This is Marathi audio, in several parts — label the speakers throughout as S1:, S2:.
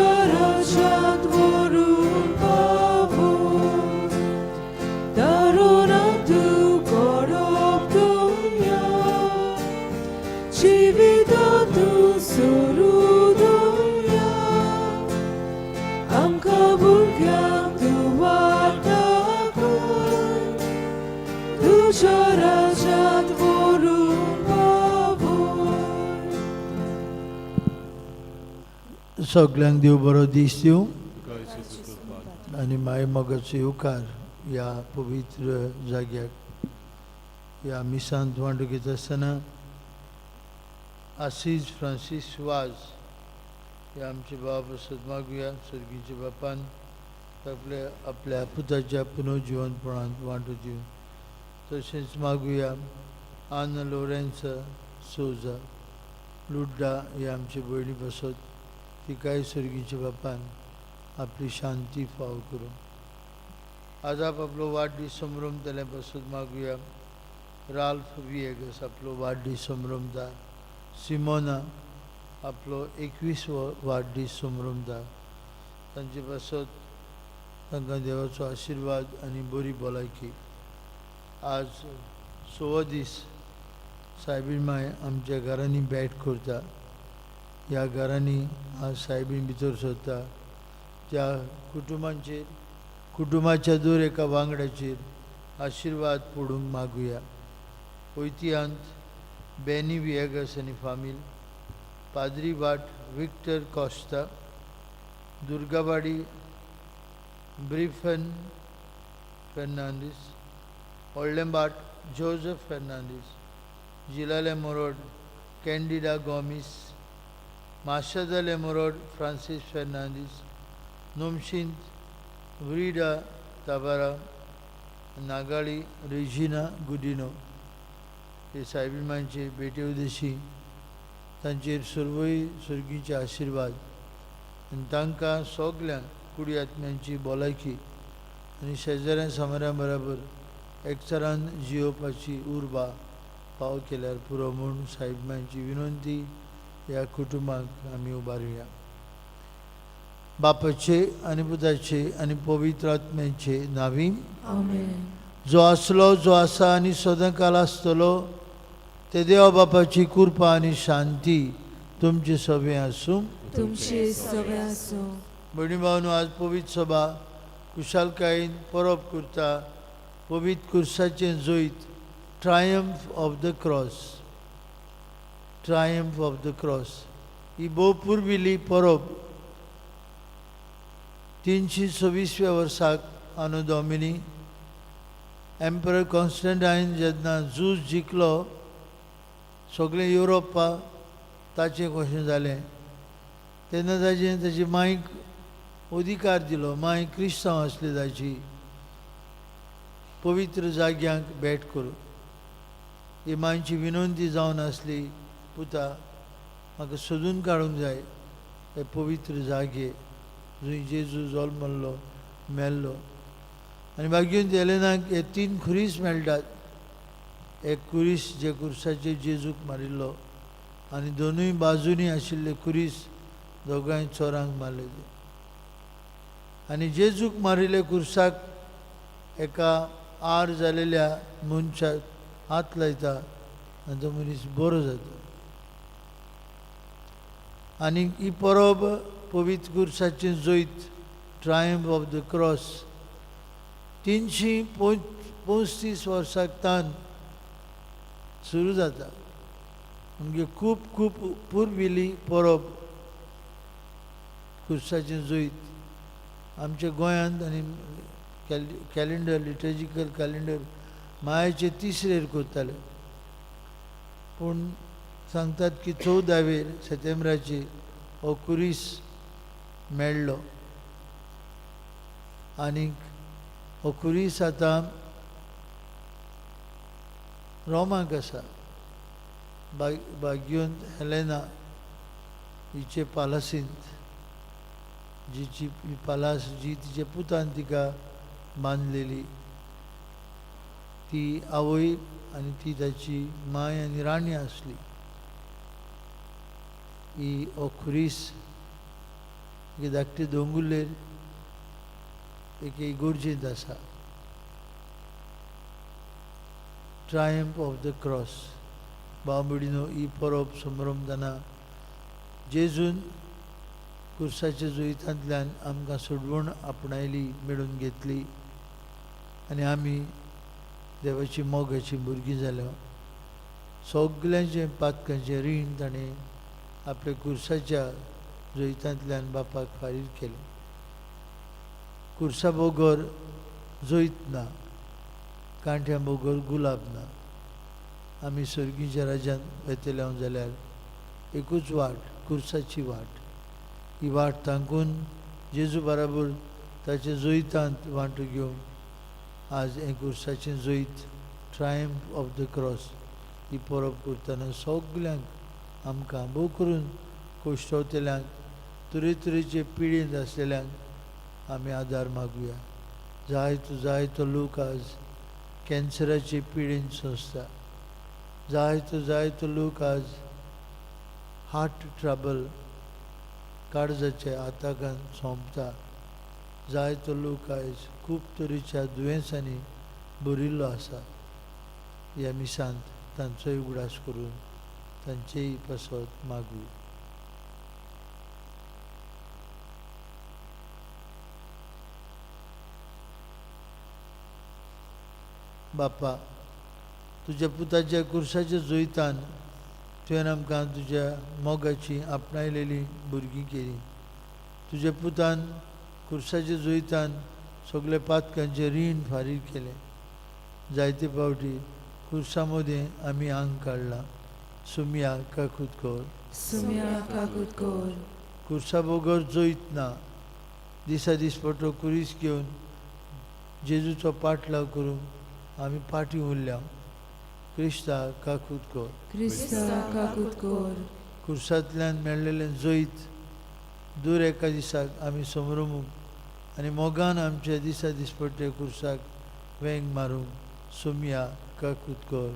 S1: तुझ्या राज्यात वरून पावून दारुण तू 걸어도냐 지위도 두 소루도냐 암가 불경도 왔다고 तुझ्या राज्यात वरून पावून.
S2: सगळ्यांक देव बरो दीस दिवं आनी माय मोगाचो येवकार ह्या पवित्र जाग्याक ह्या मिसांत वांटो घेत आसतना आसीज फ्रांसीस वाज हे आमचे बाब असत मागुया सर्गीच्या बापान आपल्या पुताच्या पुनर्जिवनपणांत वांटो दिवं. तशेंच मागुया आना लोरेन्स सोजा लुड्डा हे आमचे भयणी बसत तिकाय सर्गीच्या बापान आपली शांती फाव करूं. आज आपलो वाडदीस संभ्रमतले बसत मागुया राल्फ विएगस आपलो वाडदीस संभ्रमता. सिमोना आपलो 21वो वाडदीस संभ्रमता. तांचे बसत तांकां देवाचो आशिर्वाद आनी बरी भलायकी. आज 6 दीस सायबीण माय आमच्या घरांनी भेट करता. ह्या घरांनी आज सायबीण भितर सरता. त्या कुटुंबाच्या दर एका वांगड्याचेर आशिर्वाद पडूंक मागुया. ओयतियांत बेनी विएगस आनी फामील, पाद्री बाट विक्टर कॉस्टा, दुर्गाबाडी ब्रिफन फेर्नांडीस, ओल्डेंबाट जोसेफ फेर्नांडीस, जिलाले मोरोड कैंडिडा गोमिस, माशादले मोरोड फ्रांसीस फेर्नांडीस, नुमशिंत व्रीडा ताबारा, नागाळी रेजिना गुडिनो हे सायबीमांचे बेटे उदेशी तांचेर सर्वय सर्गीचे आशिर्वाद आनी तांकां सगल्यांक कुडी आत्म्यांची भलायकी आनी शेजाऱ्या समाऱ्यां बराबर एकचारान जियोवपाची उर्बा पाव केल्यार पुरो म्हूण सायबीमांची विनंती ह्या कुटुंबाक आमी उबारुया. बापाचे आनी पुताचे आनी पवित्र आत्म्याचे नांवी
S1: आमेन.
S2: जो आसलो जो आसा आनी सदां काल आसतलो ते देवा बापाची कृपा आनी शांती तुमचे सभे आसूं.
S1: तुमचे सगळे आसूं.
S2: भयणी भावांनो, आज पवित्र सभा कुशालकायेन परब करता पवित्र कुर्साचें जैत triumph of the cross. Triumph of the cross ही भोव पुर्विली परब 326व्या वर्साक आनो डॉमिनी एम्परर कॉन्स्टंटायन जेन्ना झूज जिखलो सगळे युरोपा ताचें कशें जालें तेन्ना ताची मांयक अधिकार दिलो. मांय क्रिस्तांव आसली ताची पवित्र जाग्यांक भेट करूं. ही मांयची विनंती जावन आसली, पुता म्हाका सोदून काडूंक जाय हे पवित्र जागे जंय जेजू जल्मल्लो मेल्लो. आनी मागीर एलेनाक हे 3 खुरीस मेळटात. एक खुरीस जे कुर्साचेर जेजूक मारिल्लो आनी दोनूय बाजूनी आशिल्ले खुरीस दोगांय चोरांक मारले. आनी जेजूक मारिल्ले कुर्साक एका आर जालेल्या मनशाक हात लायता आनी तो मनीस बरो जाता. आनी ही परब पवित्र कुर्साचें जैत ट्रायम्फ ऑफ द क्रॉस 335 वर्साक तान सुरू जाता. म्हणजे खूब खूब पुर्विली परब कुर्साचें जैत आमच्या गोंयांत आनी कॅलेंडर लिटर्जिकल कॅलेंडर मायाचे 3रे करताले. पूण सांगतात की 14 सप्टेंबराचेर हो कुरीस मेळ्ळो आनीक हो कुरीस आतां रोमाक आसा. बाग्योंत हेलेना हिचे पालासींत जिची पालास जी तिचे पुतान तिका बांदलेली ती आवय आनी ती ताची माय आनी राणी आसली. ही हो खुरीस की धाकटे दोंगुल्लेर एक इगोर्जेंत आसा ट्रायम्फ ऑफ द क्रॉस बांबडिनो ही परब संभ्रमतना जेजून कुर्साच्या जुयतांतल्यान आमकां सोडवण आपणायली मेळून घेतली आनी आमी देवाची मोगाची भुरगीं जाल्यो सगळ्यांचें पातकांचें रीण ताणें आपल्या कुर्साच्या जुयतांतल्यान बापाक फारीक केलें कुर्सा बोगोर जोईत ना कांठ्या बोगोर गुलाब ना आमी सर्गीच्या राज्यांत वेतले जाल्यार एकूच वाट कुर्साची वाट ही वाट तांकून जेजू बराबर ताचे जोईतांत वांटो घेवन आज हें कुर्साचें जोईत ट्रायम्फ ऑफ द क्रॉस ही परब करतना सगल्यांक आमकां भोव करून कोश्टवतल्यांक तरेतरेचे पिडेंत आसलेल्यांक आमी आदार मागुया जायतो लोक आज कॅन्सराचे पिडेंत सोंसता जायतो लोक आज हार्ट ट्रबल काळजाच्या आताकान सोंपता जायतो लोक आयज खूब तरेच्या दुयेंसांनी भरिल्लो आसा ह्या मिसांत तांचोय उगडास करून तांचेय पासत मागू बापा तुज्या पुताच्या कुर्साच्या जोईतान तुवें आमकां तुज्या मोगाची आपणायलेली भुरगीं केली तुज्या पुतान कुर्साच्या जोईतान सगळे पातकांचें रीण फारीक केलें जायते फावटी कुर्सा मदें आमी आंग काडलां सुम्या काकुतकोर कुर्सा बोगोर जोईत ना दिसा दिसपटो कुरीस घेवन जेजूचो पाटलाव करून आमी पाटी उरल्या क्रिस्ता काकुतकोर कुर्सांतल्यान मेळ्ळेलें जोईत दूर एका दिसाक आमी समरुमूंक आनी मोगान आमच्या दिसा दिसपट्टे कुर्साक वेंग मारूंक सुम्या काकुतकोर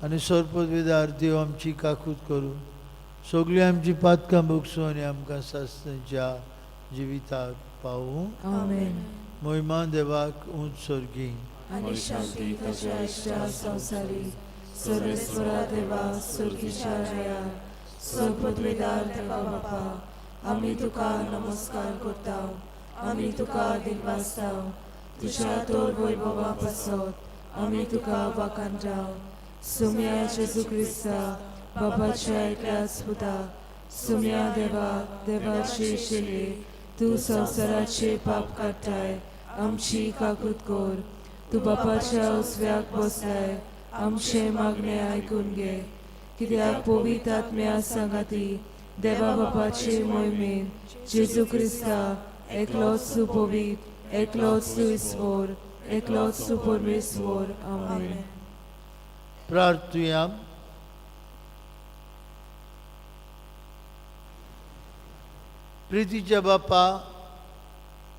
S2: आनी सोरपत वेदार देव आमची काकूत करूं सगळीं आमची पातकां भोगसूं आनी आमकां सासणेच्या जिविताक पावूं महिमा देवाक उंच सर्गी
S1: आणि शांती ताच्या इष्टा संसारी सर्वेश्वरा देवा सुरगीच्या जया सर्वपदवीदार देवा बापा आमी तुका नमस्कार करता आमी तुका दिलवासता तुझ्या तोर वैभवा पासत आमी तुका वाखाणटा सुम्या जेजू क्रिस्ता बापाच्या एकल्याच पुता सुम्या देवा देवाची शिली तू संसाराचे पाप काडटाय आमची काकूत कोर तू बापाच्या उजव्याक बसलाय आमचे मागणे आयकून घे कित्याक पवित्र आत्म्या सांगाती देवा बापाचे मोहिमेन जेजू क्रिस्ता एकलोच तू पवित्र एकलोच तू ईश्वर एकलोच तू परमेश्वर आमेन
S2: प्रार्थुया प्रितीच्या बापा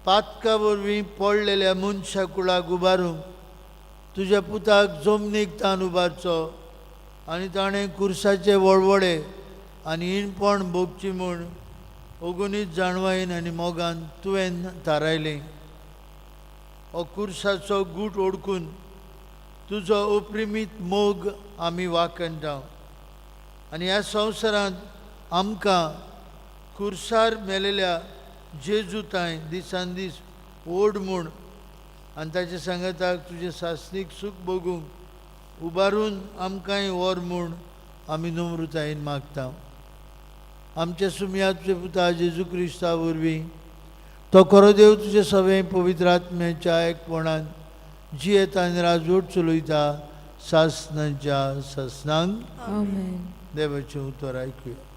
S2: पातका वरवीं पडलेल्या मनशा कुळाक उबारूंक तुज्या पुताक जमनीक तान उबारचो आनी ताणें कुर्साचे वळवळे आनी इणपण भोगची म्हूण अगुणीत जाणवायेन आनी मोगान तुवें थारायलें हो कुर्साचो गूट ओळखून तुजो अप्रिमीत मोग आमी वाखणटा आनी ह्या संवसारांत आमकां कुर्सार मेलेल्या जेजू ताय दिसान दीस ओड म्हूण आनी ताच्या सांगाताक तुजें सासणीक सूख भोगूंक उबारून आमकांय वर म्हूण आमी नम्रतायेन मागता आमच्या सुम्या तुजे पुता जेजू क्रिस्ता वरवीं तो खरो देव तुजे सगळे पवित्र आत्म्याच्या एकपणान जियेता आनी राजवट चलयता सासणांच्या सासणांक
S1: आमेन
S2: देवाचें उतर आयकुया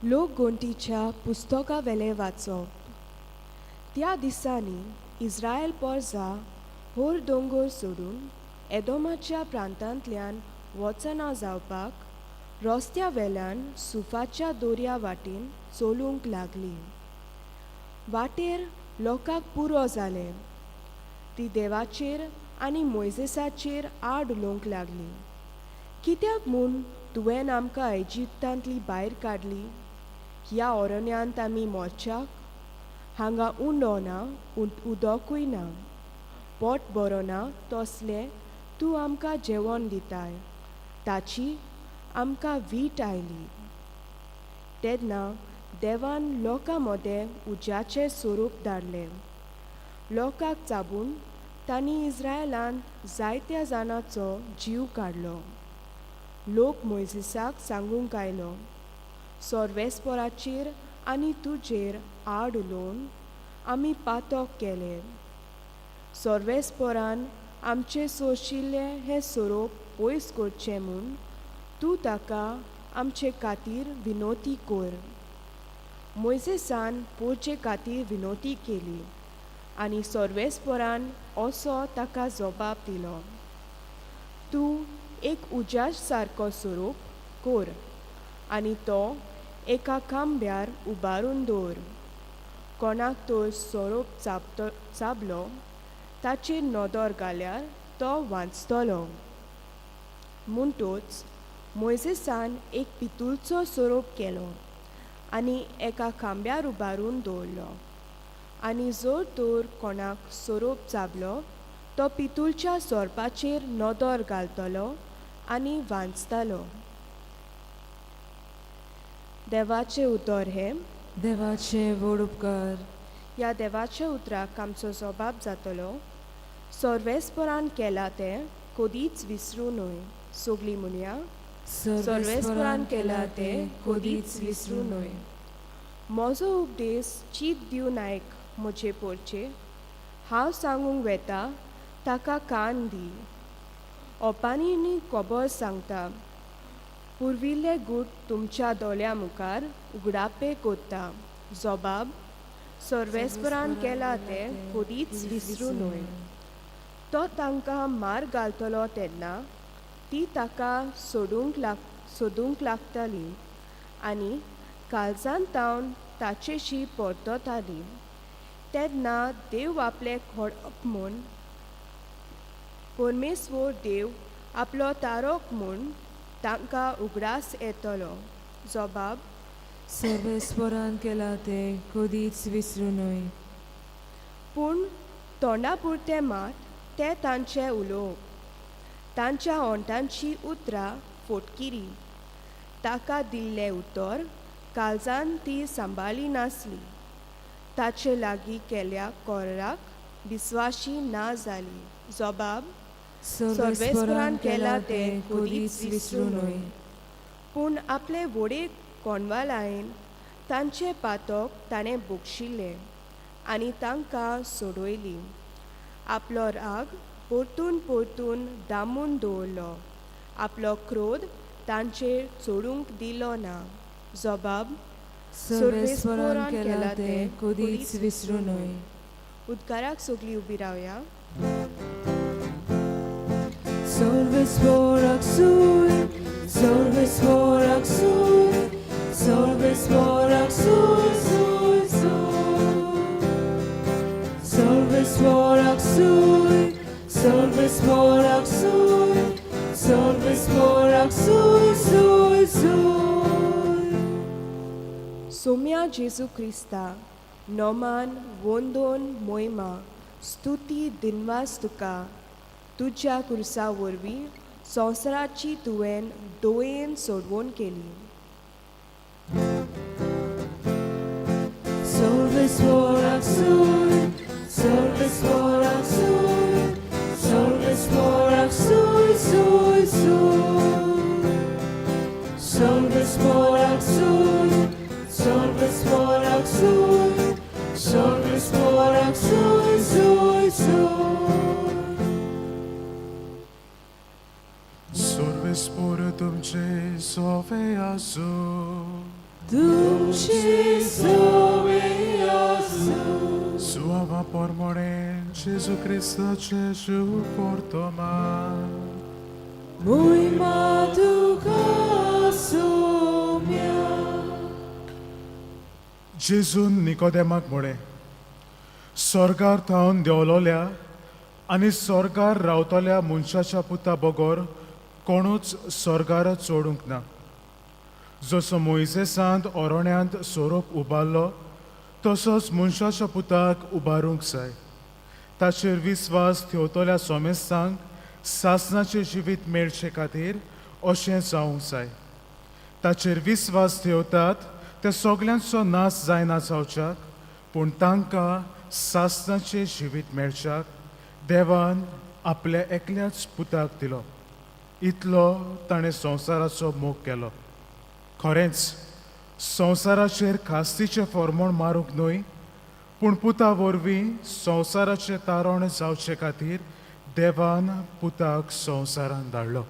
S3: लोक गोंटीच्या पुस्तका वेले वाचप त्या दिसांनी इस्रायल पोरजा होर दोंगर सोडून एदोमाच्या प्रांतांतल्यान वचना जावपाक रस्त्या वेल्यान सुफाच्या दोर्या वाटेन चलूंक लागली वाटेर लोकांक पुरो जालें. ती देवाचेर आनी मोइजेसाचेर आड उलोवंक लागली. कित्याक म्हूण तुवें आमकां इजिप्तांतली भायर काडली? ह्या अरण्यांत आमी मरच्याक? हांगा उंडो ना, उदकूय ना, पोट बरो ना, तसलें तूं आमकां जेवण दिताय. ताची आमकां वीट आयली. तेन्ना देवान लोकां मदें उज्याचें स्वरूप धाडलें. लोकांक चाबून तांणी इस्रायेलांत जायत्या जाणांचो जीव काडलो. लोक मोइजेसाक सांगूंक आयलो, सर्वेस्पराचेर आनी तुजेर आड उलोवन आमी पातक केलें. सर्वेस्परान आमचे सोशिल्लें हें सोरोप पयस करचें म्हूण तूं ताका आमचे खातीर विनोती कर. मोइजेसान पोरचे खातीर विनोती केली आनी सर्वेस्परान असो ताका जबाब दिलो, तूं एक उज्या सारको स्वरूप कर आनी तो एका खांब्यार उबारून दवर. कोणाक तो सोरोप चाबलो ताचेर नदर घाल्यार तो वाचतलो. म्हणटूच मोइजेसान एक पितूलचो सोरोप केलो आनी एका खांब्यार उबारून दवरलो. आनी जर तर कोणाक सोरोप चाबलो तो पितूलच्या सोरपाचेर नदर घालतलो आनी वाचतलो. देवाचें उतर हें.
S1: देवाचे व्हड उपकार.
S3: ह्या देवाच्या उतराक आमचो जबाब जातलो, सर्वेस्परान केला तें कधीच विसरूं न्हय. सगळीं म्हणया, सर्वेस्परान केला तें कधीच विसरूं न्हय. म्हजो उपदेश चीत दिवन आयक म्हजे पोरचे. हांव सांगूंक वेता ताका कान दी. ओपांनी खबर सांगता, पुर्विल्ले गूट तुमच्या दोळ्या मुखार उगडापे कोत्ता. जबाब, सर्वेस्परान केला तें कधीच विसरूं न्हय. तो तांकां मार घालतलो तेन्ना ती ताका सोदूंक लागतली आनी काळजान तावन ताचेशी परतताली. तेन्ना देव आपले खडप म्हूण, परमेश्वर देव आपलो तारोक म्हूण तांकां उगडास येतलो. जबाब,
S1: सर्वेस्परान केला तें कधीच विसरूं न्हय.
S3: पूण तोंडा पुरतें मात तें तांचें उलोवप. तांच्या ओंटांची उतरां फोटकिरी. ताका दिल्लें उतर काळजान ती सांबाळी नासली. ताचे लागीं केल्ल्या कोराक विस्वाशी ना जाली. जबाब, सर्वेस्परान केला तें कधीच विसरूं न्हय. पूण आपले व्हडे कोणवालायेन तांचे पातक ताणें बोगशिल्लें आनी तांकां सोडयलीं. आपलो राग परतून परतून दामून दवरलो. आपलो क्रोध तांचेर चडूंक दिलो ना. जबाब,
S1: सर्वेस्परान केला तें कधीच विसरूं न्हय.
S3: उद्गाराक सगळीं उबी रावया.
S1: सर्वेस्पराक सूय, सर्वेस्पराक सूय, सर्वेस्पराक सूय, सूय, सूय. सर्वेस्पराक सूय, सर्वेस्पराक सूय, सर्वेस्पराक सूय, सूय, सूय.
S3: सोम्या जेजू क्रिस्ता, नोमान वंदोन मोहिमा स्तुती दिनवास तुका. तुज्या कुर्सा वरवीं संवसाराची तुवें दोयेन सोडवण केली.
S1: सर्वेस्पराक सूय, सर्वेस्पराक सूय, सर्वेस्पराक सूय, सूय, सूय. सर्वेस्पराक सूय, सर्वेस्पराक सूय, सर्वेस्पराक सूय, सूय, सूय.
S4: Sorvespore तुमचे सोवे आसू.
S1: तुमचे सोवे आसू.
S4: Sława pormore Jezu Chrystocze żył portoma.
S1: Mój matuka Saumya.
S4: जेजून निकोदेमाक म्हणे, स्वर्गार थावन देंवलोल्या आनी स्वर्गार रावतल्या मनशाच्या पुता बगोर कोणूच स्वर्गार चोडूंक ना. जसो मोइसेसांत ओरोण्यांत सोरोप उबारलो तसोच मनशाच्या पुताक उबारूंक जाय. ताचेर विस्वास ठेवतल्या सोमेस्तांक सासणाचें जिवीत मेळचे खातीर अशें जावंक जाय. ताचेर विस्वास ठेवतात ते सगल्यांचो नाश जायना जावच्याक, पूण तांकां सासणाचें जिवीत मेळच्याक देवान आपल्या एकल्याच पुताक दिलो. इतलो ताणें संवसाराचो मोग केलो. खरेंच संवसाराचेर खास्तीचें फर्मोण मारूंक न्हय, पूण पुता वरवीं संवसाराचें तारण जावचे खातीर देवान पुताक संवसारांत धाडलो.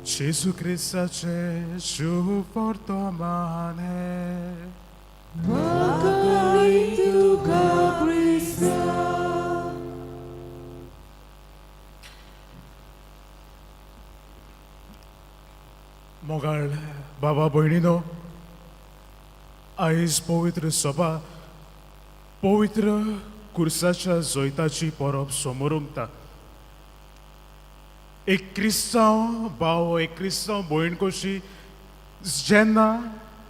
S4: जेजू क्रिस्ताचें शुभ वर्तमान हें.
S1: Bhakti tuga Krista.
S4: मोगाळ बाबा भयणीनो, आयज पवित्र सभा पवित्र कुर्साच्या जैताची परब समोर उमता. एक क्रिस्तांव भाव, एक क्रिस्तांव भयण कशी जेन्ना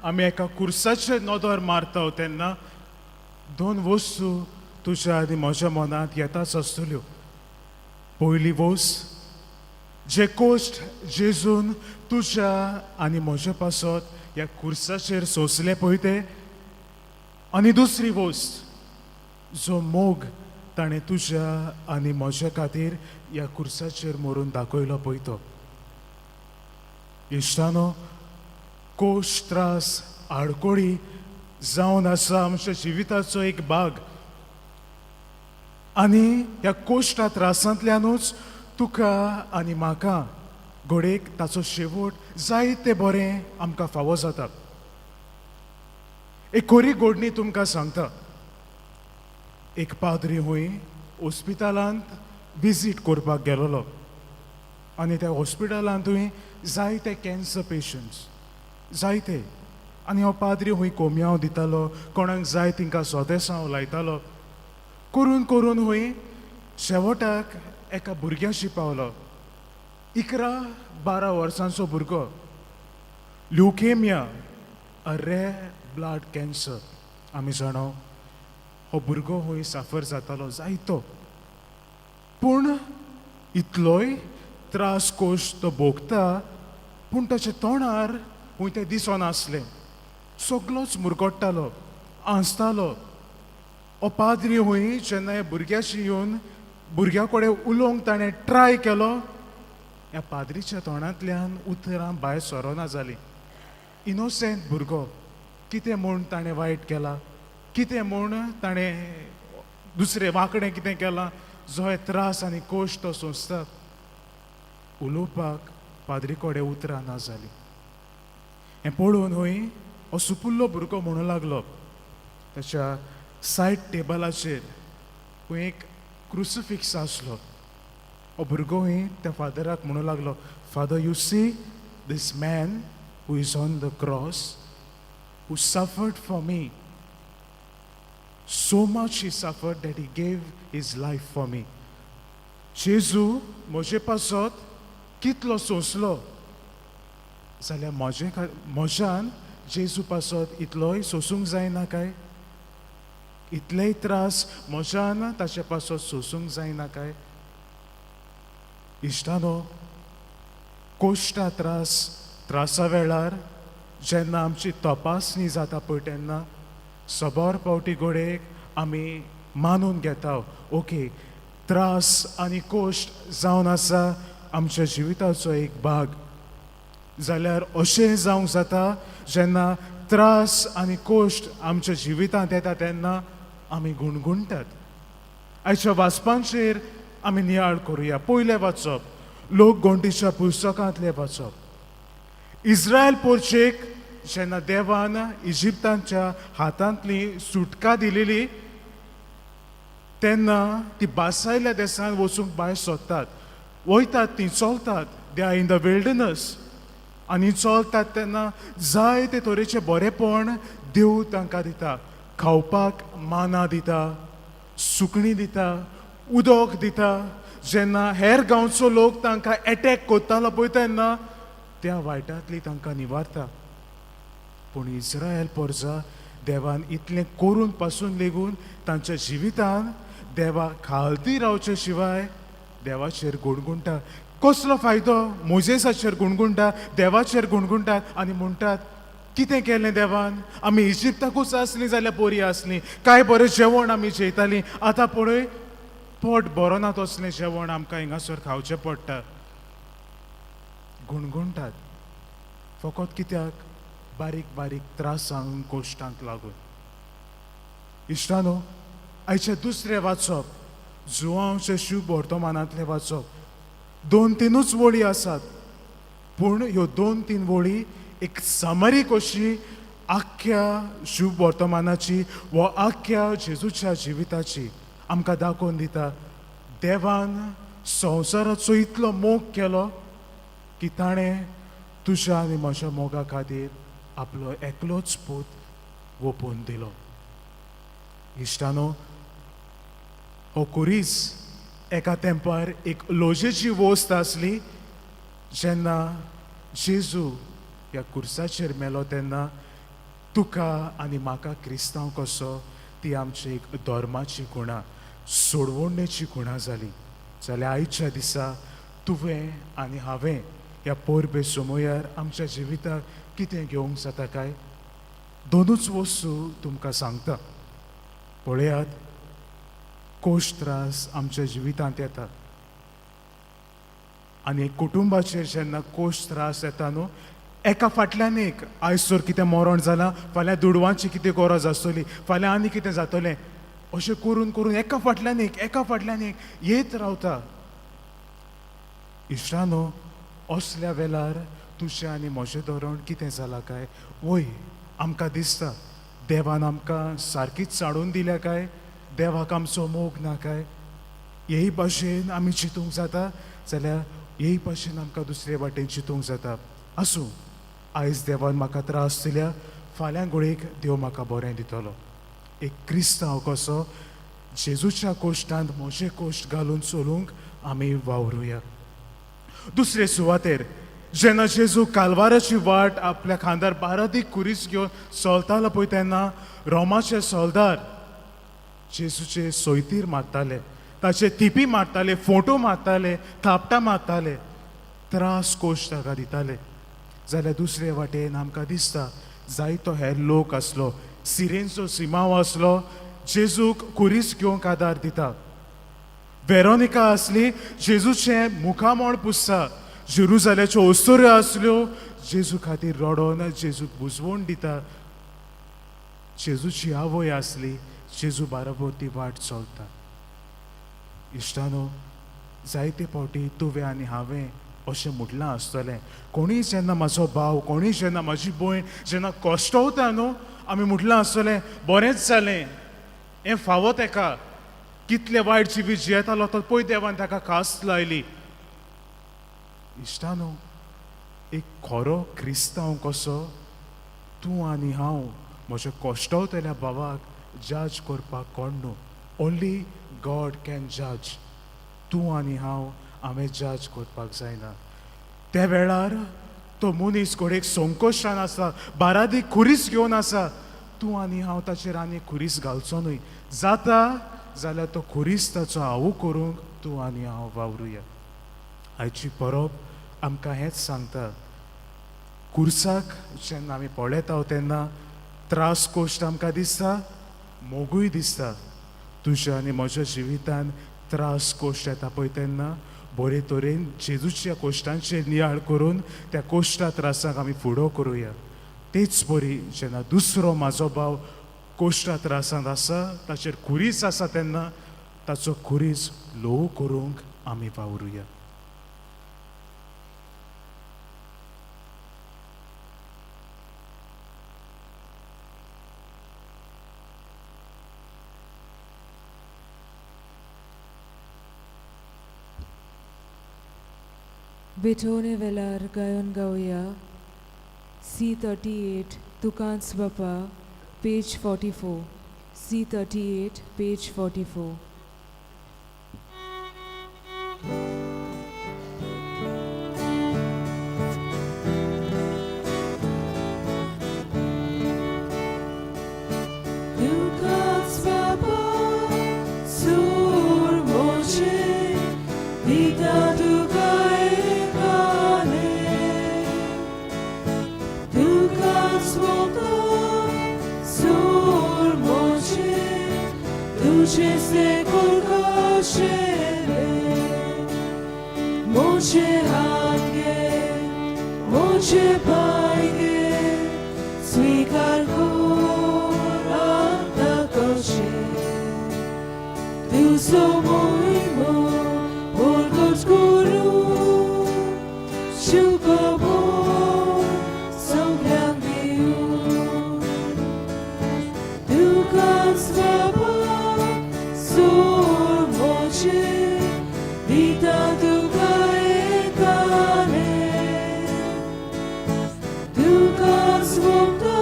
S4: आमी एका कुर्साचेर नदर मारता तेन्ना दोन वस्तू तुज्या आनी म्हज्या मनांत येताच आसतल्यो. पयली वस्त जे कोश्ट जेजून तुज्या आनी म्हजे पासत ह्या कुर्साचेर सोंसले पळय ते, आनी दुसरी वस्त जो मोग ताणें तुज्या आनी म्हज्या खातीर ह्या कुर्साचेर मरून दाखयलो पळय तो. इश्टानो, कोश, त्रास, आडकोळी जावन आसा आमच्या जिविताचो एक भाग. आनी ह्या कोश्टा त्रासांतल्यानूच तुका आनी म्हाका घोडेक ताचो शेवट जायते बरें आमकां फावो जाता. एक खरी घोडणी तुमकां सांगता. एक पाद्री हूंय हॉस्पिटलांत विजीट करपाक गेलोलो आनी त्या हॉस्पिटलांतूय जायते कॅन्सर पेशंट्स जायते. आनी हो पाद्री हूंय कोमयाव दितालो, कोणाक जाय तिंकां सोदेसांव लायतालो. करून करून हूंय शेवटाक एका भुरग्याशी पावलो. 11-12 वर्सांचो भुरगो. ल्युकेमिया, अ रेर ब्लड कॅन्सर. आमी जाणो हो भुरगो हूंय सफर जातालो जायतो. पूण इतलोय त्रास कोश तो भोगता, पूण ताच्या तोंडार हूंय तें दिसनासलें. सगलोच मुरगोडटालो, आंसतालो. हो पाद्री हूंय जेन्ना ह्या भुरग्याशी येवन भुरग्या कडेन उलोवंक ताणें ट्राय केलो, ह्या पाद्रीच्या तोंडांतल्यान उतरां भायर सरोना जालीं. इनोसेंट भुरगो, कितें म्हूण ताणें वायट केलां, कितें म्हूण ताणें दुसरें वांकडें कितें केलां, जो हे त्रास आनी कोश्ट तो सोंसता. उलोवपाक पाद्री कडेन उतरां ना जालीं. हें पळोवन हूंय हो सुपुल्लो भुरगो म्हणूं लागलो. ताच्या सायड टेबलाचेर हूंय एक क्रुसिफिक्स आसलो. हो भुरगो हूंय त्या फादराक म्हणूं लागलो, father, you see this man who is on the cross, who suffered for me. So much he suffered that he gave his life for me. जेजू म्हजे पासत कितलो सोंसलो जाल्यार म्हज्यान जेजू पासत इतलोय सोंसूंक जायना काय? इतलेय त्रास म्हज्यान ताचे पासत सोंसूंक जायना काय? इश्टानो, कोश्टा त्रासा वेळार जेन्ना आमची तपासणी जाता पळय तेन्ना सबोर पावटी घोडेक आमी मानून घेता, ओके, त्रास आनी कोश्ट जावन आसा आमच्या जिविताचो एक भाग. जाल्यार अशें जावंक जाता जेन्ना त्रास आनी कोश्ट आमच्या जिवितांत येता तेन्ना आमी गुणगुणटात. आयच्या वाचपांचेर आमी नियाळ करुया. पयलें वाचप, लोक घोंटीच्या पुस्तकांतलें वाचप. इस्रायल पोरचेक जेन्ना देवान इजिप्तांच्या हातांतली सुटका दिलेली तेन्ना ती बासायल्या देसांत वचूंक भायर सोदतात, वयतात, ती चलतात. They are in the wilderness. आनी चलतात तेन्ना जायते तरेचे बरेपण देव तांकां दिता. खावपाक माना दिता, सुकणीं दिता, उदक दिता. जेन्ना हेर गांवचो लोक तांकां एटॅक कोत्तालो पळय तेन्ना त्या वायटांतली तांकां निवारता. पूण इस्रायल पोरजा देवान इतलें करून पासून लेगून तांच्या जिवितान देवा खालती रावचे शिवाय देवाचेर गुणगुणटा. कसलो फायदो? मोजेसाचेर गुणगुणटा, देवाचेर गुणगुणटात आनी म्हणटात कितें केलें देवान? आमी इजिप्ताकूच आसलीं जाल्यार बरीं आसलीं, काय बरें जेवण आमी जेयतालीं. आतां पळय पोट बरो ना तसलें जेवण आमकां हिंगासर खावचें पडटा. गुणगुणटात फकत कित्याक? बारीक बारीक त्रासांक गोश्टांक लागून. इश्टानो, आयचे दुसरें वाचप, जुवांवचे शुभ वर्तमानांतलें वाचप. 2-3 वळी आसात, पूण ह्यो 2-3 वळी एक समरी कशी आख्ख्या शुभ वर्तमानाची वा आख्ख्या जेजूच्या जिविताची आमकां दाखोवन दिता. देवान संवसाराचो इतलो मोग केलो की ताणें तुज्या आनी म्हज्या मोगा खातीर आपलो एकलोच पूत ओपून दिलो. इश्टानो, हो कुरीस एका तेंपार एक लोजेची वस्त आसली. जेन्ना जेजू ह्या कुर्साचेर मेलो तेन्ना तुका आनी म्हाका क्रिस्तांव कसो ती आमची एक धर्माची गुणां, सोडवणेची गुणां जाली. जाल्यार आयच्या दिसा तुवें आनी हांवें ह्या पोरबे समयार आमच्या जिविताक कितें घेवंक जाता काय? 2 वस्तू तुमकां सांगता. पळयात, कोश त्रास आमच्या जिवितांत येतात आनी कुटुंबाचेर जेन्ना कोश त्रास येता न्हू, एका फाटल्यान एक, आयज तर कितें मरण जालां, फाल्यां दुडवांची कितें गरज आसतली, फाल्यां आनी कितें जातलें, अशें करून करून एका फाटल्यान एक येत रावता. इश्टानो, असल्या वेळार तुजें आनी म्हजें धोरण कितें जालां काय? वय आमकां दिसता देवान आमकां सारकीच चाडून दिल्या काय? देवाक आमचो मोग ना काय? हेय भाशेन आमी चिंतूंक जाता जाल्यार हेय भाशेन आमकां दुसरे वाटेन चिंतूंक जाता. आसूं, आयज देवान म्हाका त्रास दिल्या, फाल्यां घडयेक देव म्हाका बरें दितलो. एक क्रिस्तांव कसो जेजूच्या कोश्टांत म्हजे कोश्ट घालून चलूंक आमी वावरुया. दुसरे सुवातेर जेन्ना जेजू कालवाराची वाट आपल्या खांदार 12 कुरीस घेवन चलतालो पळय तेन्ना रोमाचे सोल्दार जेजूचे सोयतीर मारताले, ताचे तिपी मारताले, फोटो मारताले, थापटां मारताले, त्रास कोश ताका दिताले. जाल्यार दुसरे वाटेन आमकां दिसता जायतो हेर लोक आसलो, सिरेनचो सिमांव आसलो, जेजूक कुरीस घेवंक आदार दिता. वेरोनिका आसली, जेजूचे मुखामोण पुसता. जेरुजाल्याच्यो ओस्तोऱ्यो आसल्यो, जेजू खातीर रडोन जेजूक बुजवण दिता. जेजूची आवय आसली, जेजू बाराबर ती वाट चलता. इश्टानो, जायते फावटी तुवें आनी हांवें अशें म्हटलां आसतलें, कोणीय जेन्ना म्हाजो भाव, कोणीय जेन्ना म्हाजी भयण जेन्ना कश्टवता न्हू, आमी म्हटलां आसतलें बरेंच जालें, हें फावो तेका, कितलें वायट जिवीत जियेतालो तो पळय देवान ताका कास्त लायली. इश्टानो, एक खरो क्रिस्तांव कसो तूं आनी हांव म्हज्या कश्टवतल्या भावाक जज करपाक कोण न्हू. ओन्ली गॉड कॅन जज. तूं आनी हांवें जज करपाक जायना. त्या वेळार तो मनीस घोडेक संकोशान आसा, 12 कुरीस घेवन आसा, तूं आनी हांव ताचेर आनी कुरीस घालचो न्हय. जाता जाल्यार तो कुरीस ताचो आवू करूंक तूं आनी हांव वावरुया. आयची परब आमकां हेंच सांगता. कुर्साक जेन्ना आमी पळयता तेन्ना त्रास कोश्ट आमकां दिसता, मोगूय दिसता. तुज्या आनी म्हज्या जिवितान त्रास कोश्ट येता पळय तेन्ना बरे तरेन जेजूच्या कोश्टांचेर नियाळ करून त्या कोश्टा त्रासाक आमी फुडो करुया. तेच बरी जेन्ना दुसरो म्हाजो भाव कोश्टा त्रासांत आसा, ताचेर कुरीस आसा तेन्ना ताचो कुरीस ल्हव करूंक आमी वावरुया.
S1: विठोने वेळार गायन गावया C38 तुकांच बापा page 44 C38 page 44 तुकांच बापा सूर मोचे विदा तुका एकाने तुकांच बापा सूर मोचे तुझे से कुरकोशेले मोचे हात घे मोचे पाय घे स्वीकार कर आता कशे तुझो मोहिमो बोलगोच करून शुकोबो सगळ्यांक दिवून तुकांच बाबा सूर मोचे दिता तुका एकाने तुकांच मुक्ता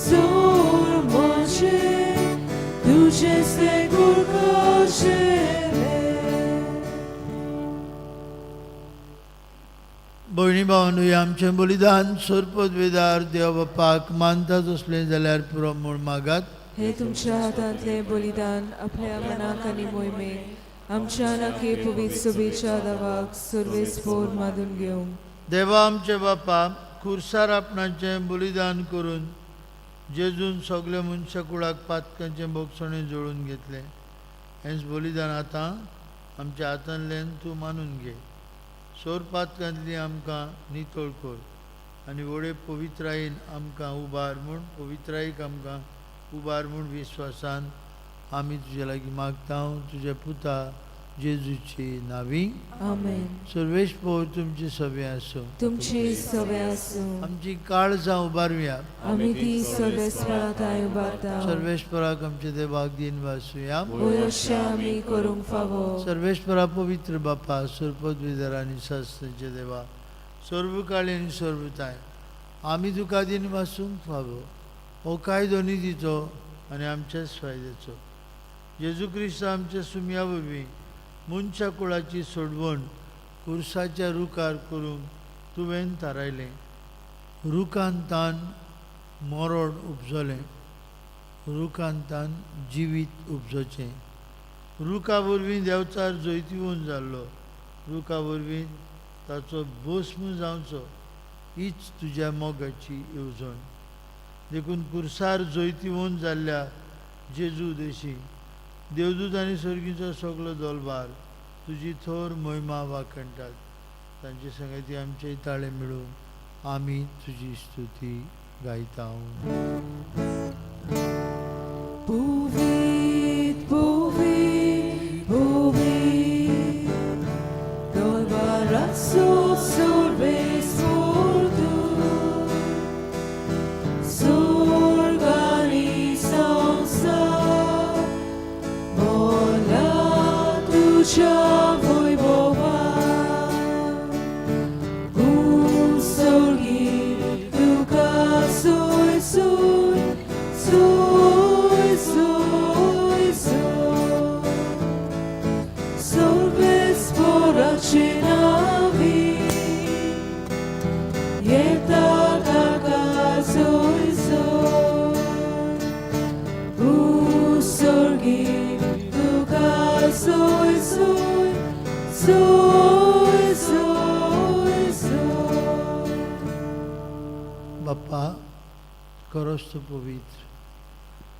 S1: सूर मोचे तुझे से कुरकोशेले
S2: भयणी भावांनो, हे आमचें बलिदान सोरपदवेदार देव बापाक मानतात असलें जाल्यार पुरो म्हूण मागात.
S1: हे तुमच्या हातांतले बलिदान आपल्या मनाक आनी मोहिमेक आमच्या नखे पवित्र शुभेच्छा दावाक सर्वेस्पोर मादून घेवंक.
S2: देवा आमचे बापा, खुर्सार आपणाचें बलिदान करून जेजून सगळे मनशा कुळाक पातकांचें बोगसणें जोडून घेतलें. हेंच बलिदान आतां आमच्या हातांतल्यान तूं मानून घे. सोर पातकांतली आमकां नितळ कर आनी व्हडे पवित्रायेन आमकां उबार म्हूण पवित्रायेक आमकां उबार म्हूण विश्वासान आमी तुजे लागीं मागता तुज्या पुता जेजूची नांवी.
S1: आमेन.
S2: सर्वेस्पोर तुमची सभे आसूं.
S1: तुमची सवय आसूं.
S2: आमची काळजां उबारुया.
S1: आमी ती सर्वेस्पराताय उबारता.
S2: सर्वेस्पराक आमच्या देवाक दिन वासुया.
S1: अशें आमी करूंक फावो.
S2: सर्वेस्परा पवित्र बापा, सोरपदवेदार आनी शास्त्रांचे देवा, सर्वकाळी आनी सर्वताय आमी तुका दिन वासूंक फावो. हो कायदो निधीचो आनी आमच्याच फायद्याचो. जेजू क्रिस्त आमच्या सुमया वरवीं मनशा कुळाची सोडवण खुर्साच्या रुखार करूंक तुवें थारायलें. रुखांतान मरण उपजलें, रुखांतान जिवीत उपजचें. रुखा वरवीं देंवचार जैतिवंत जाल्लो, रुखा वरवीं ताचो भस्म जावचो हीच तुज्या मोगाची येवजण. देखून खुर्सार जैतिवंत जाल्ल्या जेजू देशी देवदूत आनी सर्गीचो सगळो दलबार तुजी थोर महिमा वाखणटात. तांचे संगती आमचे ताळे मिळून आमी तुजी स्तुती गायता.
S1: Povit, povit, povit, dolbarazo sorvespor tu, sorganizacja, mola tuja wojwowa, usorgi tuka soj, soj, soj, soj, soj, sorvespora navi, jeta taka soj, soj, usorgi tuka soj, soj, soj, soj, soj.
S2: बाप्पा, खरोच तूं पवित्र.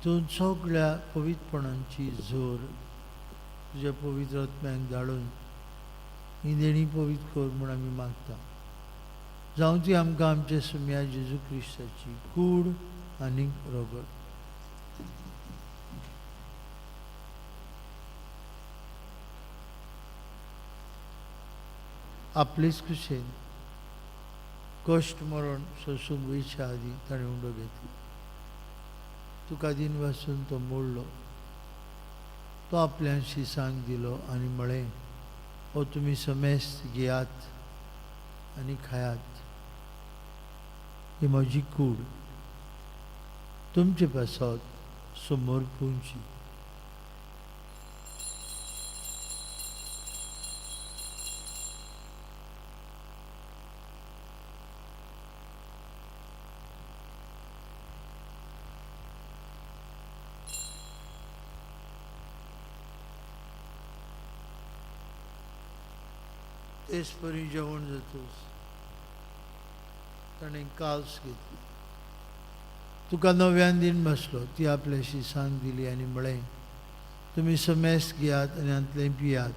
S2: तूं सगळ्या पवित्रपणांची जोर तुज्या पवित्र आत्म्याक धाडून ही देणी पवित्र कर म्हूण आमी मागता. जावं ती आमकां आमच्या सुम्या जेजू क्रिस्ताची कूड आनी रोगड. आपलेच कुशेन कश्ट मरण सोसूंक वयच्या आदी ताणें उंडो घेतलो. तुका दिन वासून तो मोडलो. तो आपल्या शिसांक दिलो आनी म्हळें, हो तुमी समेस्त घेयात आनी खायात. ही म्हजी कूड तुमचे पासत समोर पोवची. तेचपरी जेवण जातोच ताणें काल्स घेतली. तुका नव्यान दिन बसलो ती आपल्याशी सांग दिली आनी म्हळें, तुमी समेस्त घेयात आनी हातूंतलें पियात,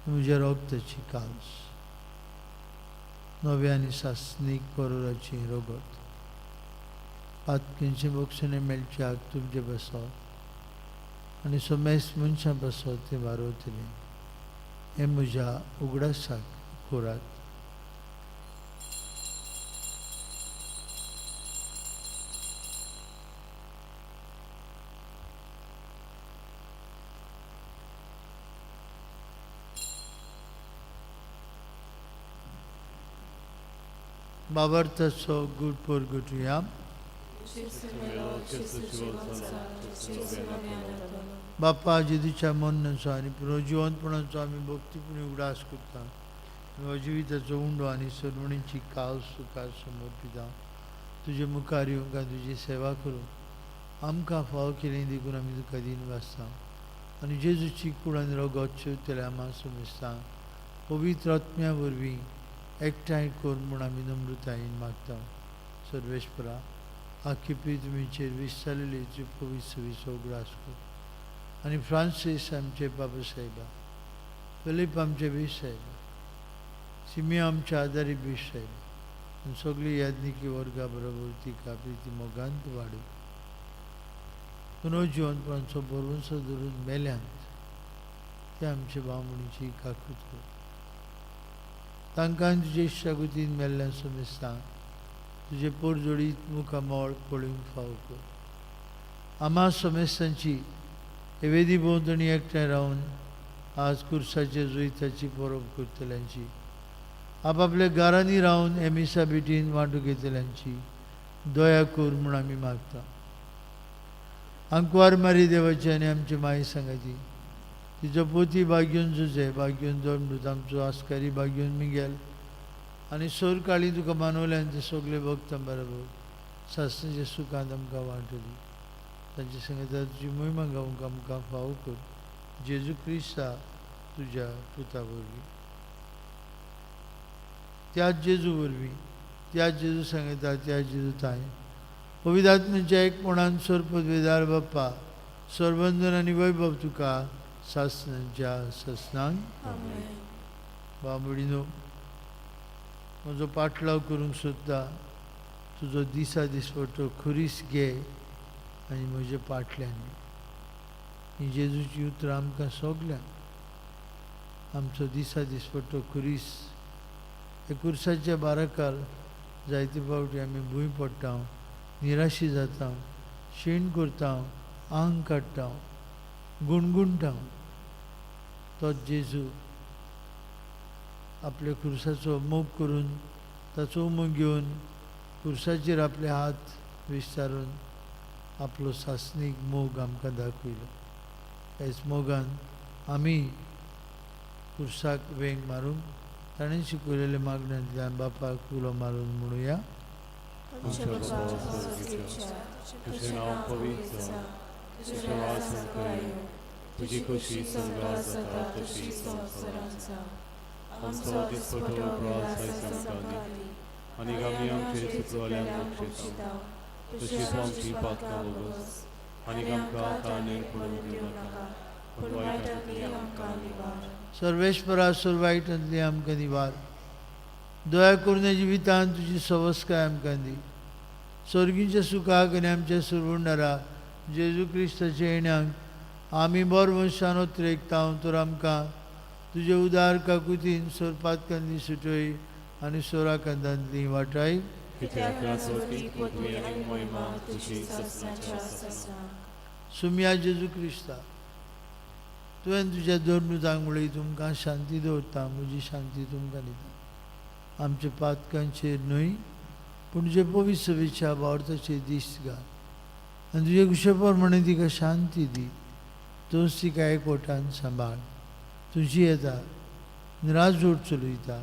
S2: म्हज्या रोगताची काल्स, नव्या आनी सासणीक करोराची रोगत. पातकेंचे बक्षणे मेळच्याक तुमचे बसत आनी समेस्त मनशां बसत तें वारोतलें. हें म्हज्या उगडासाक खोरात. बाबर्ताचो गूड पोरगुटुया. बाप्पा जेदूच्या मरणाचो आनी पुनर्जिवंतपणाचो आमी भक्तीपुणी उगडास करता. जिविताचो उंडो आनी सरवणीची काल सुखार समर्पिता. तुजे मुखार येवंक तुजी सेवा करूं आमकां फाव केलें देखून आमी तुका दिन वाचता. आनी जेजूची कूड आनी रगत शेवतले आम्हा समेस्तां पवित्र आत्म्या वरवीं एकठांय कर म्हूण आमी नम्रतायेन मागता. सर्वेश्वरा, आख्खी पृथ्वीचेर विस्तारलेली तुजी पवित्र सवीचो उगडास कर. आनी फ्रांसीस आमचे बाबा साहेबा, फिलीप आमचे बीश साहेबा, सिमियो आमच्या आदारी बीश साहेबा आनी सगळी याज्ञिकी वर्गा बरोबर तिका प्रिती मोगांत वाडय. पुनर्जिवंतपणाचो बरोवंसो धरून मेल्यांत ते आमचे बामणीची काकूत कर. तांकां तुजे शागुतीन मेल्ल्या समेस्तां तुजे पोरजोडीत मुखामोळ पळोवंक फाव कर. आम्हा समेस्तांची हे वेदी भोंवतणी एकठांय रावन आज कुर्साचे जुयताची परब करतल्यांची, आपआपल्या घरांनी रावन हे मिसा बेटीन वांटो घेतल्यांची दया कर म्हूण आमी मागता. आंकवार मारी देवाची आनी आमची माय सांगाची तिचो पोती भाग्योन झुजे भाग्योन जमडूत आमचो आस्कारी भाग्योन मिगेल आनी सोर काळी तुका मानवल्यान ते सगळे भक्तां बरोबर सासणेच्या सुखांत आमकां वांटली. तांचे संगता तुजी महिमा गावंक आमकां फाव कर. जेजू क्रिस्ता तुज्या पुता वरवीं, त्याच जेजू वरवीं, त्याच जेजू सांगता, त्याच जेजू ताय पवित्र आत्म्याच्या एकपणान सोरपदवेदार बाप्पा सर्वंदन आनी वैभव तुका सासणांच्या ससनांक. बाबडीनो, म्हजो पाटलाव करूंक सोदता तुजो दिसा दिसपटो खुरीस घे आनी म्हज्या पाटल्यांनी. ही जेजूची उतरां आमकां सगल्यांक आमचो दिसा दिसपटो खुरीस हे खुर्साच्या बाराकार जायते फावटी आमी भूंय पडटा, निराशी जाता, शीण करता, आंग काडटा, गुणगुणटा. तोच जेजू आपल्या खुर्साचो मोग करून ताचो उमो घेवन खुर्साचेर आपले हात विस्तारून आपलो सासणीक मोग आमकां दाखयलो. हेच मोगान आमी खुर्साक वेंग मारूंक ताणें शिकयलेल्या मागण्यांतल्यान बापाक उलो मारून म्हणुया.
S5: तुझे नाव पवित्र, तुझे वासन करूं, तुझी खुशी स्वर्गात जाता तशी संवसारांत. आमचो दिसपटो प्रवास आयज आनी आमी आमचे चुकलोल्यांक बक्षिता. तशीच आमची पातकां वगस आनी आमकां काणेर पडूंक दिवं नाका, पूण वायटांतली आमकां निवार.
S2: सर्वेश्वरा, सुरवाईटांतली आमकां निवार. दया करून या जिवितांत तुजी सवस्काय आमकां दी. सर्गीच्या सुखाक आनी आमच्या सुरवणारा जेजू क्रिस्ताच्या येण्याक आमी बरो वंशान उतरेकता. तर आमकां तुजे उदार काकुतीन सोरपातकांतली सुटय आनी सोराकांतांतली वाटाय. सुम्या जेजू क्रिस्ता, तुवें तुज्या धर्नुजांक म्हळी तुमकां शांती दवरता, म्हजी शांती तुमकां दिता. आमच्या पातकांचेर न्हय पूण तुजे पवित्र सभेच्या वावरताचे दिश्ट घाल आनी तुजे कुशेप्रमाणे तिका शांती दी. तोच तिका एकवटान सांबाळ. तुजी येता राजवट चलयता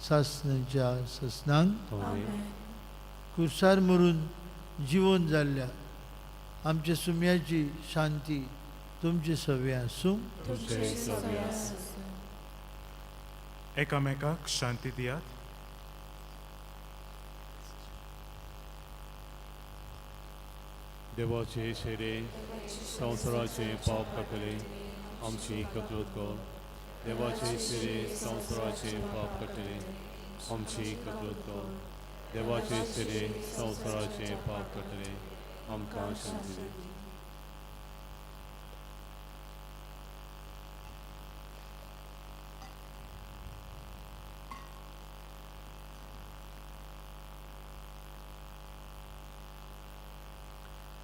S2: सासणाच्या ससनांक. कुर्सार मरून जिवन जाल्ल्या आमच्या सुम्याची शांती तुमचे सवे आसूं.
S5: तुझे सवे आसूं.
S4: एकामेकाक शांती दियात.
S5: देवाचे शेरे संवसाराचे पाप कापले आमची ककलूत कर. देवाचे शेरे संवसाराचे पाप कापले आमची ककलूत कर. देवाचे शेरे संवसाराचे पाप कापले आमकां शांती दे.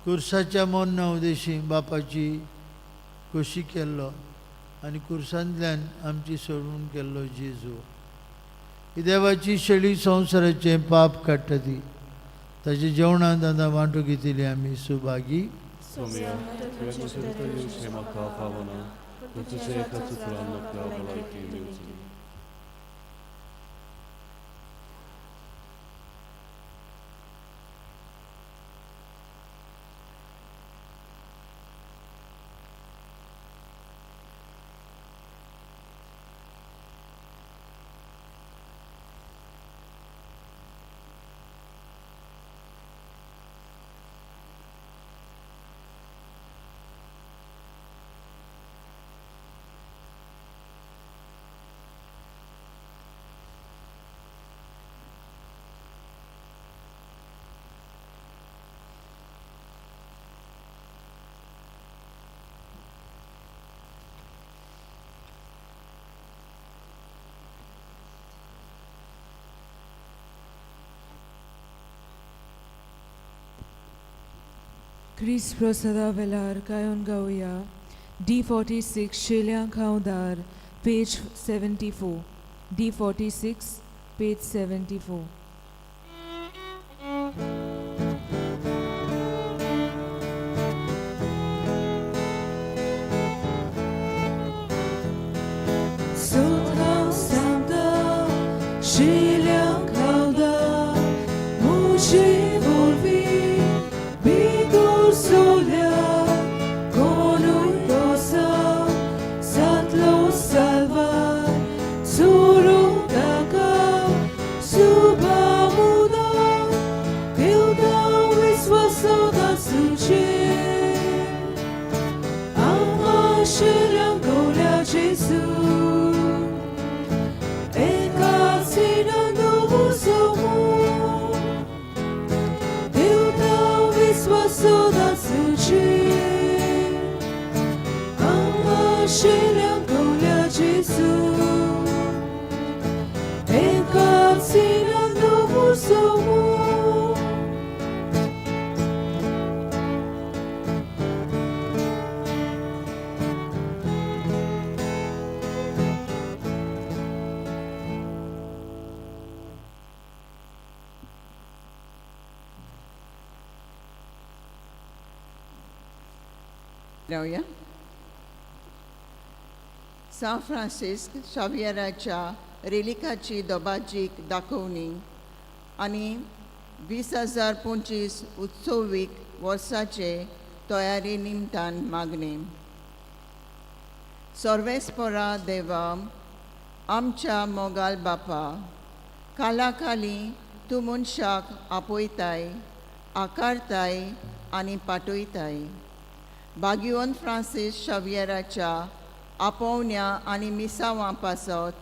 S2: कुर्साच्या मोन्ना उदेशी बापाची खोशी केल्लो आनी कुर्सांतल्यान आमची सोडून केल्लो जेजू. ही देवाची शेळी संवसाराचे पाप काडटा ती. ताचे जेवणांत आतां वांटो घेतिली आमी Subhagi.
S5: Sumia, tuo muserta juuce makkaa pavana, mutta se katsotaan nokkaa valaikkiin liutiin.
S1: Chris Prosada Velar Kayon Gauya D46 Shilyan Kaudar page 74 D46 page 74. Sotha Santa Shilyan Kaudar Mushi Volvi Bidur Solia Conuitosa Satlo Salva Surutaka Subamuda Kilda Viswasoda Suchi Ama Shilyan Golia Jesu Eka Sinanu Somu Kilda Viswasoda Suchi Ama Shilyan Golia Jesu Eka Sinanu Somu.
S6: रावया. सान फ्रांसिस्क शावियराच्या रेलिकाची दोबाजीक दाखोवणी आनी 2025 उत्सवीक वर्साचे तयारी निमतान मागणी. सर्वेस्परा देवा आमच्या मोगाल बापा, काला खाली तूं मनशाक आपयताय, आकारताय आनी पाटयताय. भाग्यवंत फ्रांसीस शावियराच्या आपोवण्या आनी मिसावां पासत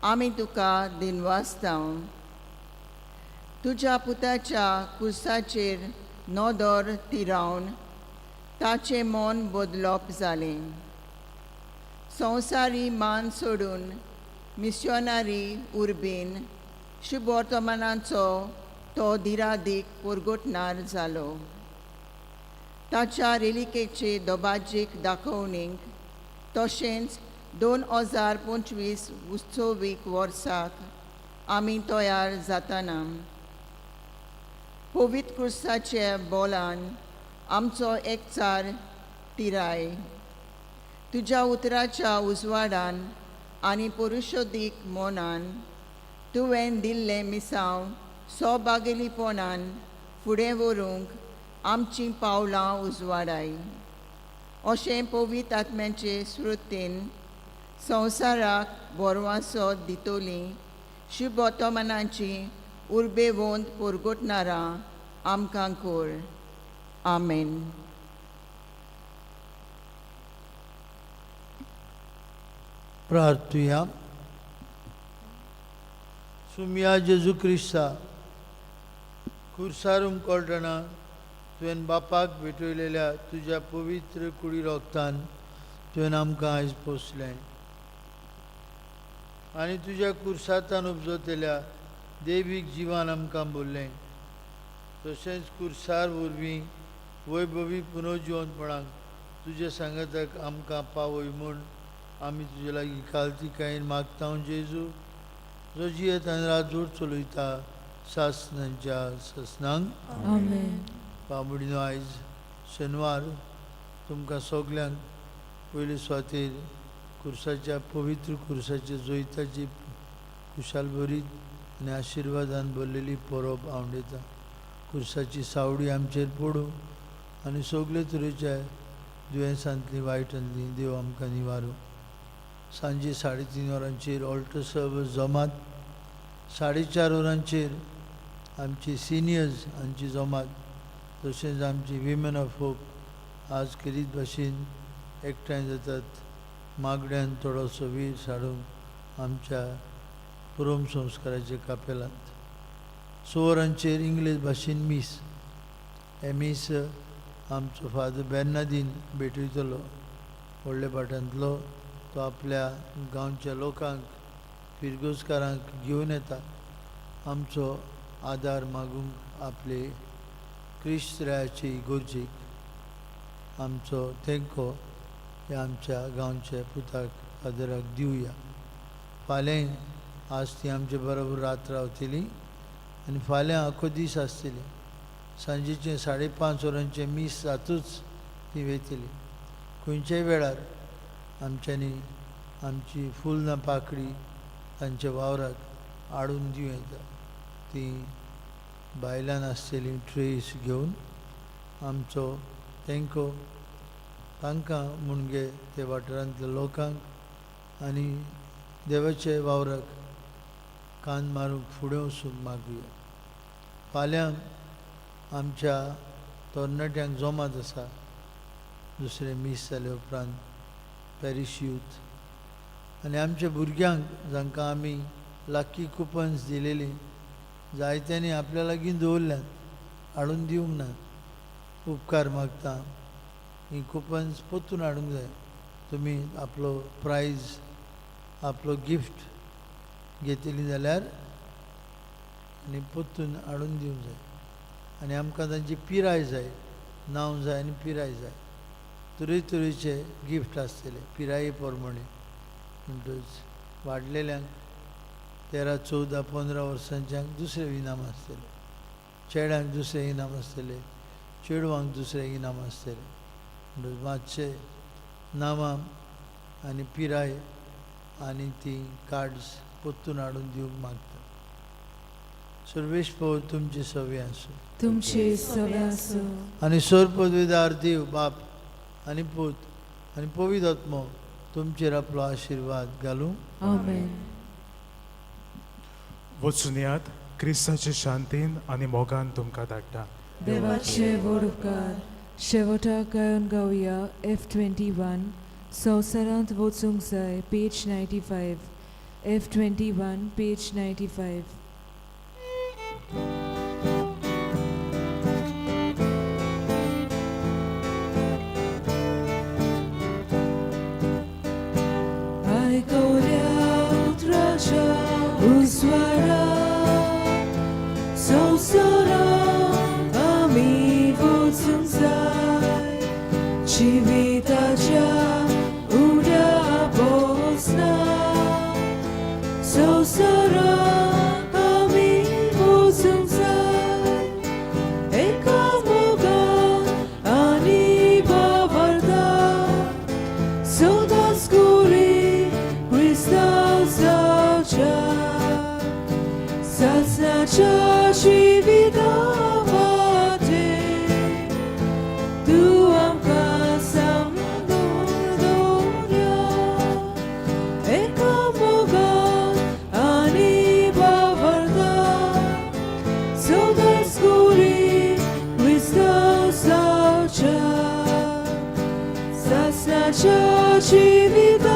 S6: आमी तुका दिनवासतांव. तुज्या पुताच्या कुर्साचेर नदर तिरावन ताचें मन बदलप जालें. संवसारी मान सोडून मिशनारी उर्बेन शुभ वर्तमानाचो तो धिरादीक परगटणार जालो. ताच्या रेलिकेचे दोबाजीक दाखोवणीक तशेंच 2025 उत्सवीक वर्साक आमी तयार जाताना पवित्र क्रुसाचे बोलान आमचो एकचार तिराय. तुज्या उतराच्या उजवाडान आनी पुरुशोदीक मोनान तुवें दिल्ले मिसांव सौभागेलीपणान फुडें व्हरूंक आमचीं पावलां उजवाडाय. अशें पवित्र आत्म्याचे स्मृतीन संवसाराक बोरवासो दितोली शुभ वर्तमानाची उर्बेवंत परगटणारां आमकां कोर. आमेन.
S2: प्रार्थुया. सुमिया जेजू क्रिस्ता खुर्सारूम कोळटना तुवें बापाक भेटयलेल्या तुज्या पवित्र कुडी रोगतान तुवें आमकां आयज पोसलें आनी तुज्या कुर्सातान उपजतल्या देवीक जिवान आमकां भरलें. तशेंच कुर्सार वरवीं वैभवी पुनर्जिवंतपणाक तुज्या सांगाताक आमकां पावय म्हूण आमी तुजे लागीं कालतिकायेन मागता जेजू, जो जियेत आनी राजवट चलयता सासनांच्या ससनांक.
S1: आमेन.
S2: बाबडीनो आयज शेनवार तुमकां सगल्यांक पयले सुवातेर कुर्साच्या पवित्र कुर्साच्या जोयताची खुशाल बरीत आनी आशिर्वादान भरलेली परब आवडयता. कुर्साची सावडी आमचेर पडूं आनी सगळे तरेच्या दुयेंसांतली वायटांतली देव आमकां निवारो. सांजे 3:30 वरांचेर ऑल्टर सर्वीस जमात, 4:30 वरांचेर आमची सिनियर्स हांची जमात, तशेंच आमची विमेन ऑफ होप आज करीत भाशेन एकठांय जातात मागड्यान थोडोसो वेळ साडूंक आमच्या पुरम संस्काराच्या कापेलांत. 6 वरांचेर इंग्लीश भाशेन मीस. हे मीस आमचो फादर बेर्नादीन भेटयतलो व्हडले पाटांतलो. तो आपल्या गांवच्या लोकांक फिरगोजकारांक घेवन येता आमचो आदार मागूंक आपले क्रिस्तरायाचे इगोर्जेक. आमचो तेंको हे आमच्या गांवच्या पुताक फादराक दिवया. फाल्यां आज ती आमचे बरोबर रात रावतली आनी फाल्यां आखो दीस आसतली. सांजेचे 5:30 वरांचे मीस जातूच ती वयतली. खंयच्याय वेळार आमच्यांनी आमची फूल ना पाकळी तांच्या वावराक हाडून दिवं येता. ती बायलान आसतली ट्रेस घेवन आमचो तेंको तांकां मुणगे ते वाठारांतल्या लोकांक आनी देवाच्या वावराक कान मारूंक फुडें वचूंक मागुया. फाल्यां आमच्या तरणाट्यांक जमात आसा. दुसरें मीस जाले उपरांत पॅरिश यूथ आनी आमच्या भुरग्यांक जांकां आमी लाकी कुपन्स दिलेली जायत्यांनी आपल्या लागीं दवरल्यात, हाडून दिवंक ना. उपकार मागता ही कुपन्स परतून हाडूंक जाय. तुमी आपलो प्रायज आपलो गिफ्ट घेतली जाल्यार आनी परतून हाडून दिवंक जाय. आनी आमकां तांची पिराय जाय, नांव जाय आनी पिराय जाय. तरेतरेचे गिफ्ट आसतले पिराये प्रमाणे. म्हणटच वाडलेल्यांक 13, 14, 15 वर्सांच्यांक दुसरे इनाम आसतले, चेड्यांक दुसरे इनाम आसतले, चेडवांक दुसरे इनाम आसतले. म्हणटच मातशे नांवां आनी पिराय आनी ती कार्ड्स परतून हाडून दिवंक मागता. सर्वेश्वर तुमचे सवे आसूं.
S1: तुमचे सवे आसूं.
S2: आनी सर पदवीदार देव बाप आनी पूत आनी पवित्र आत्मो तुमचेर आपलो आशिर्वाद घालूं.
S1: आमेन.
S4: वचून यात क्रिस्ताचे शांतीन आनी मोगान तुमकां धाडटा.
S1: देवाचे व्हड उपकार शेवटाक गायन गावया. F21 संवसारांत वचूंक जाय page 95. F21 page 95. Uswara, Sosora, Ami Votsung Zai, Chivitaja, Uda Bosna, Sosora, Ami Votsung Zai, मरणाच्या जिवितांत